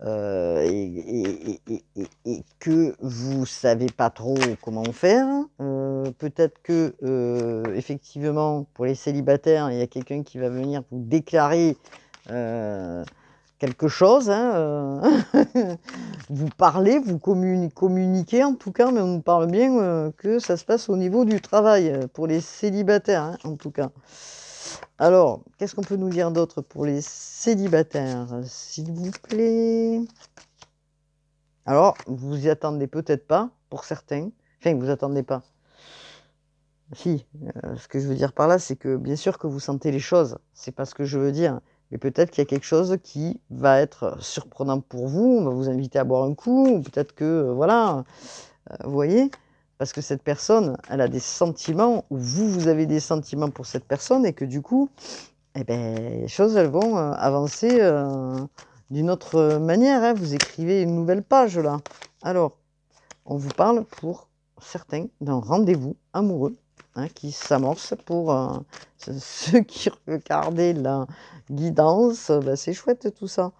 A: et que vous savez pas trop comment faire. Peut-être que effectivement pour les célibataires, il y a quelqu'un qui va venir vous déclarer quelque chose, hein, vous parlez, vous communiquez en tout cas, mais on nous parle bien que ça se passe au niveau du travail, pour les célibataires, hein, en tout cas. Alors, qu'est-ce qu'on peut nous dire d'autre pour les célibataires, s'il vous plaît? Alors, vous y attendez peut-être pas, pour certains. Enfin, vous attendez pas. Si, ce que je veux dire par là, c'est que bien sûr que vous sentez les choses, c'est pas ce que je veux dire. Mais peut-être qu'il y a quelque chose qui va être surprenant pour vous, on va vous inviter à boire un coup, ou peut-être que, voilà, vous voyez? Parce que cette personne, elle a des sentiments, ou vous, vous avez des sentiments pour cette personne, et que du coup, eh ben, les choses, elles vont avancer d'une autre manière, hein. Vous écrivez une nouvelle page, là. Alors, on vous parle pour certains d'un rendez-vous amoureux, hein, qui s'amorce pour ceux qui regardaient la guidance. Ben, c'est chouette tout ça.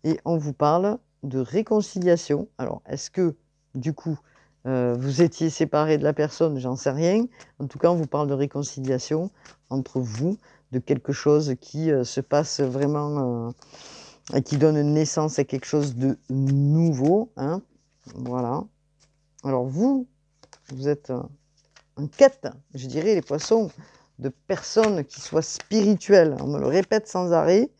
A: Et on vous parle de réconciliation. Alors, est-ce que, du coup, vous étiez séparés de la personne? J'en sais rien. En tout cas, on vous parle de réconciliation entre vous, de quelque chose qui se passe vraiment et qui donne naissance à quelque chose de nouveau, hein. Voilà. Alors vous êtes en quête, je dirais, les poissons, de personnes qui soient spirituelles. On me le répète sans arrêt.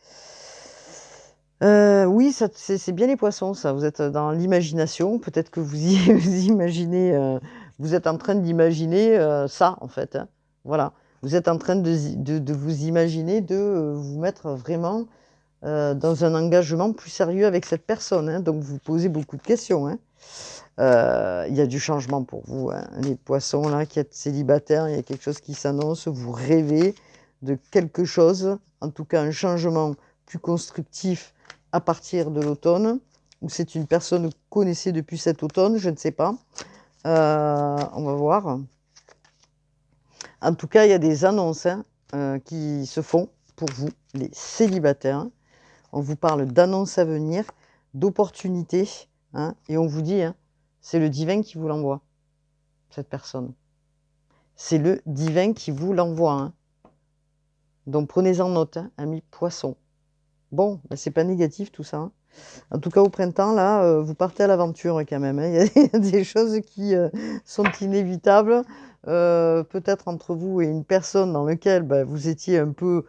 A: Oui, c'est bien les poissons, ça. Vous êtes dans l'imagination. Peut-être que vous imaginez, vous êtes en train d'imaginer ça, en fait, hein. Voilà. Vous êtes en train de vous imaginer, de vous mettre vraiment dans un engagement plus sérieux avec cette personne, hein. Donc vous posez beaucoup de questions, hein. Il y a du changement pour vous, hein. Les poissons là qui êtes célibataires, il y a quelque chose qui s'annonce, vous rêvez de quelque chose, en tout cas un changement plus constructif à partir de l'automne, ou c'est une personne que vous connaissez depuis cet automne, je ne sais pas. On va voir. En tout cas, il y a des annonces, hein, qui se font pour vous, les célibataires. On vous parle d'annonces à venir, d'opportunités, hein, et on vous dit, hein, c'est le divin qui vous l'envoie, cette personne. C'est le divin qui vous l'envoie, hein. Donc prenez-en note, hein, amis poissons. Bon, ben, c'est pas négatif tout ça, hein. En tout cas, au printemps, là, vous partez à l'aventure quand même, hein. Il y a des choses qui sont inévitables. Peut-être entre vous et une personne dans laquelle vous étiez un peu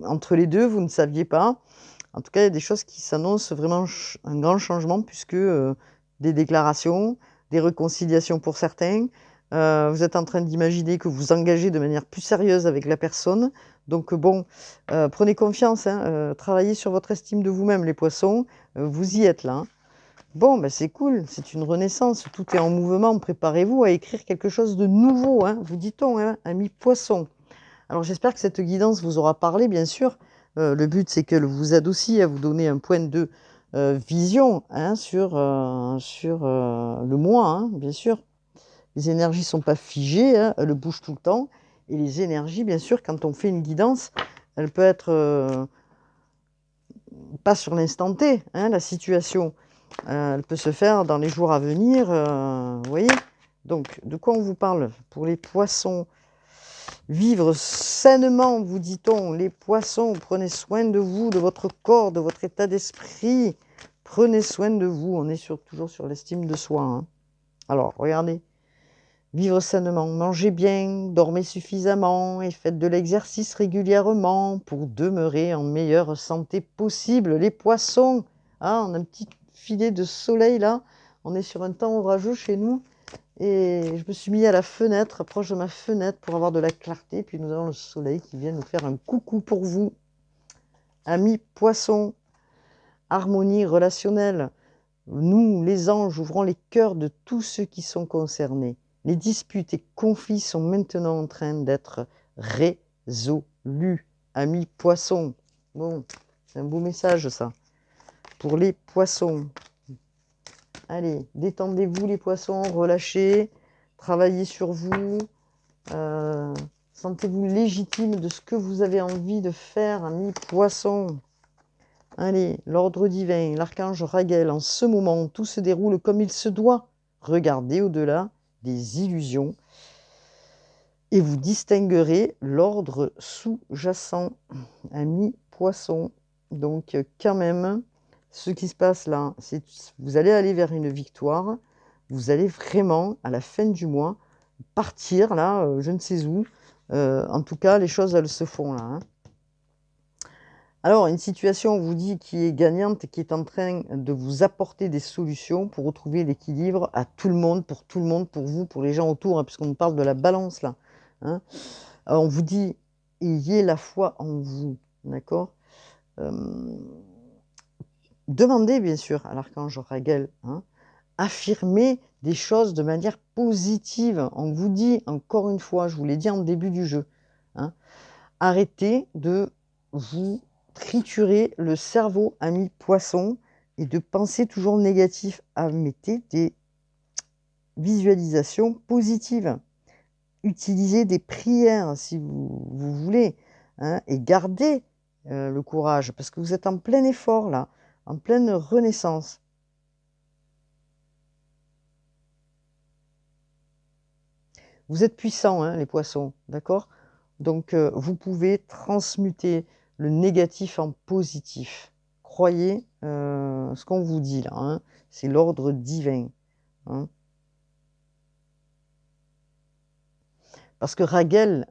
A: entre les deux, vous ne saviez pas. En tout cas, il y a des choses qui s'annoncent vraiment un grand changement puisque des déclarations, des réconciliations pour certains. Vous êtes en train d'imaginer que vous engagez de manière plus sérieuse avec la personne. Donc bon, prenez confiance, hein, travaillez sur votre estime de vous-même, les poissons. Vous y êtes là, hein. Bon, c'est cool, c'est une renaissance, tout est en mouvement. Préparez-vous à écrire quelque chose de nouveau, hein, vous dit-on, hein, amis poissons. Alors j'espère que cette guidance vous aura parlé, bien sûr. Le but, c'est qu'elle vous aide aussi à vous donner un point de vision, hein, sur le mois, hein, bien sûr. Les énergies ne sont pas figées, hein, elles bougent tout le temps. Et les énergies, bien sûr, quand on fait une guidance, elle peut être pas sur l'instant T, hein, la situation. Elle peut se faire dans les jours à venir, vous voyez. Donc, de quoi on vous parle pour les poissons? Vivre sainement, vous dit-on, les poissons, prenez soin de vous, de votre corps, de votre état d'esprit. Prenez soin de vous. On est toujours sur l'estime de soi. Hein. Alors, regardez. Vivre sainement, mangez bien, dormez suffisamment et faites de l'exercice régulièrement pour demeurer en meilleure santé possible. Les poissons, ah, on a un petit filet de soleil là. On est sur un temps orageux chez nous. Et je me suis mis à la fenêtre, proche de ma fenêtre, pour avoir de la clarté. Puis nous avons le soleil qui vient nous faire un coucou pour vous. Amis poissons, harmonie relationnelle. Nous, les anges, ouvrons les cœurs de tous ceux qui sont concernés. Les disputes et conflits sont maintenant en train d'être résolus. Amis poissons. Bon, c'est un beau message ça. Pour les poissons. Allez, détendez-vous les poissons, relâchez, travaillez sur vous. Sentez-vous légitime de ce que vous avez envie de faire, amis poissons. Allez, l'ordre divin, l'archange Raguel, en ce moment, tout se déroule comme il se doit. Regardez au-delà des illusions et vous distinguerez l'ordre sous-jacent, amis poissons. Donc, quand même, ce qui se passe là, c'est que vous allez aller vers une victoire. Vous allez vraiment, à la fin du mois, partir là, je ne sais où. En tout cas, les choses, elles se font là. Hein. Alors, une situation, on vous dit, qui est gagnante et qui est en train de vous apporter des solutions pour retrouver l'équilibre à tout le monde, pour vous, pour les gens autour, hein, puisqu'on nous parle de la balance là. Hein. Alors, on vous dit, ayez la foi en vous, d'accord. Demandez bien sûr à l'archange Raguel, hein, affirmez des choses de manière positive. On vous dit, encore une fois, je vous l'ai dit en début du jeu, hein, arrêtez de vous triturer le cerveau, ami poisson, et de penser toujours négatif. Mettez des visualisations positives. Utilisez des prières si vous voulez, hein, et gardez le courage, parce que vous êtes en plein effort là, en pleine renaissance. Vous êtes puissants, hein, les poissons, d'accord? Donc, vous pouvez transmuter le négatif en positif. Croyez ce qu'on vous dit là, hein, c'est l'ordre divin. Hein. Parce que Raguel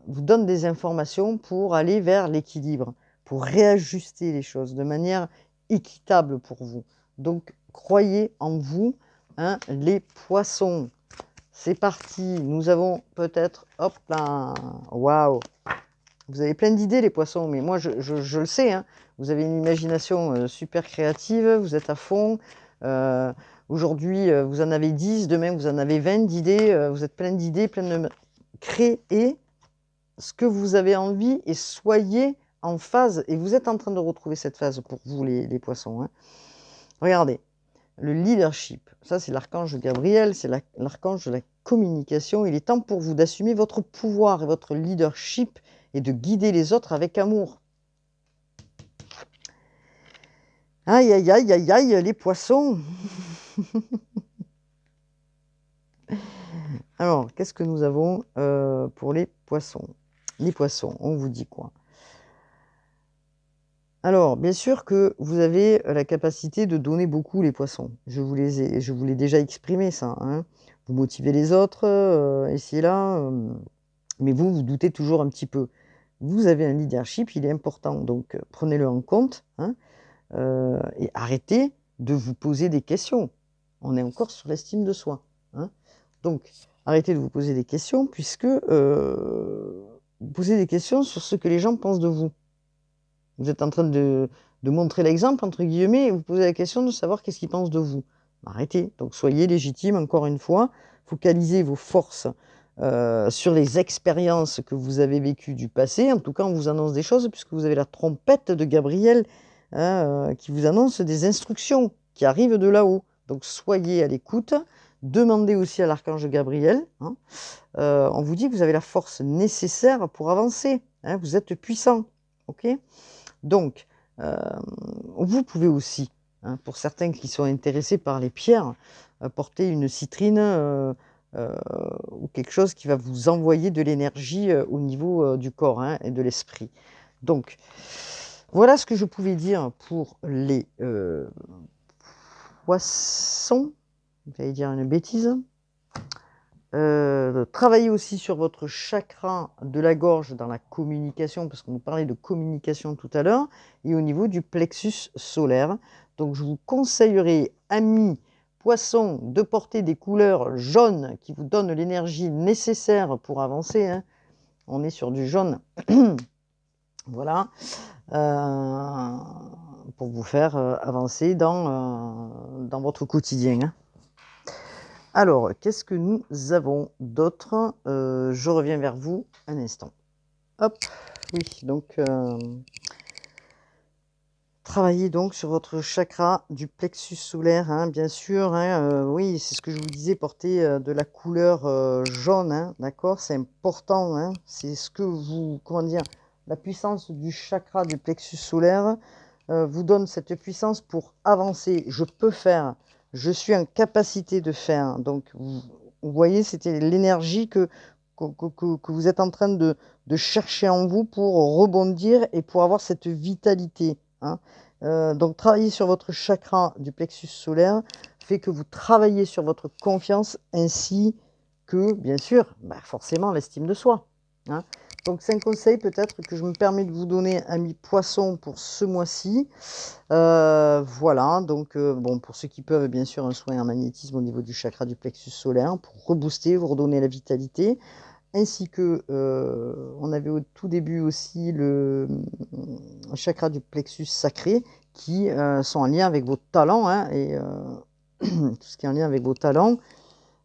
A: vous donne des informations pour aller vers l'équilibre, pour réajuster les choses de manière équitable pour vous. Donc, croyez en vous, hein, les poissons. C'est parti, nous avons peut-être, hop là, waouh. Vous avez plein d'idées les poissons, mais moi je le sais, hein, vous avez une imagination super créative, vous êtes à fond. Aujourd'hui vous en avez 10, demain vous en avez 20 d'idées, vous êtes plein d'idées, plein de... Créez ce que vous avez envie et soyez en phase. Et vous êtes en train de retrouver cette phase pour vous les poissons. Hein. Regardez. Le leadership, ça c'est l'archange Gabriel, c'est l'archange de la communication. Il est temps pour vous d'assumer votre pouvoir et votre leadership et de guider les autres avec amour. Aïe, aïe, aïe, aïe, aïe, les poissons. Alors, qu'est-ce que nous avons pour les poissons? Les poissons, on vous dit quoi? Alors, bien sûr que vous avez la capacité de donner beaucoup les poissons. Je vous l'ai déjà exprimé ça. Hein. Vous motivez les autres, ici et là, mais vous doutez toujours un petit peu. Vous avez un leadership, il est important, donc prenez-le en compte hein, et arrêtez de vous poser des questions. On est encore sur l'estime de soi. Hein. Donc, arrêtez de vous poser des questions puisque vous posez des questions sur ce que les gens pensent de vous. Vous êtes en train de montrer l'exemple, entre guillemets, et vous posez la question de savoir qu'est-ce qu'ils pensent de vous. Arrêtez. Donc soyez légitime, encore une fois. Focalisez vos forces sur les expériences que vous avez vécues du passé. En tout cas, on vous annonce des choses, puisque vous avez la trompette de Gabriel hein, qui vous annonce des instructions qui arrivent de là-haut. Donc soyez à l'écoute. Demandez aussi à l'archange Gabriel. Hein. On vous dit que vous avez la force nécessaire pour avancer. Hein. Vous êtes puissant. Ok ? Donc, vous pouvez aussi, hein, pour certains qui sont intéressés par les pierres, porter une citrine ou quelque chose qui va vous envoyer de l'énergie au niveau du corps hein, et de l'esprit. Donc, Voilà ce que je pouvais dire pour les poissons. J'allais dire une bêtise. Travaillez aussi sur votre chakra de la gorge dans la communication, parce qu'on nous parlait de communication tout à l'heure, et au niveau du plexus solaire. Donc je vous conseillerais, amis poissons, de porter des couleurs jaunes qui vous donnent l'énergie nécessaire pour avancer, hein. On est sur du jaune. Voilà. Pour vous faire avancer dans votre quotidien, hein. Alors, qu'est-ce que nous avons d'autre? Je reviens vers vous un instant. Hop, oui, donc travaillez donc sur votre chakra du plexus solaire, hein, bien sûr, hein, oui, c'est ce que je vous disais, porter de la couleur jaune, hein, d'accord? C'est important, hein, c'est ce que vous, comment dire, la puissance du chakra du plexus solaire vous donne cette puissance pour avancer. Je peux faire, je suis en capacité de faire. Donc, vous voyez, c'était l'énergie que vous êtes en train de chercher en vous pour rebondir et pour avoir cette vitalité, hein. Donc, travailler sur votre chakra du plexus solaire fait que vous travaillez sur votre confiance ainsi que, bien sûr, forcément, l'estime de soi, hein. Donc, c'est un conseil peut-être que je me permets de vous donner, amis poissons, pour ce mois-ci. Voilà, donc bon, pour ceux qui peuvent, bien sûr, un soin en magnétisme au niveau du chakra du plexus solaire pour rebooster, vous redonner la vitalité. Ainsi que, on avait au tout début aussi le chakra du plexus sacré qui sont en lien avec vos talents, hein, et tout ce qui est en lien avec vos talents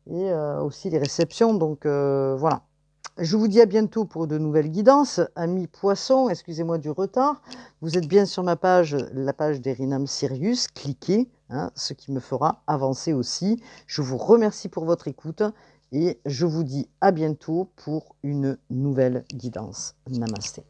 A: et aussi les réceptions. Donc voilà. Je vous dis à bientôt pour de nouvelles guidances. Amis poissons, excusez-moi du retard. Vous êtes bien sur ma page, la page d'Erinam Sirius. Cliquez, hein, ce qui me fera avancer aussi. Je vous remercie pour votre écoute et je vous dis à bientôt pour une nouvelle guidance. Namasté.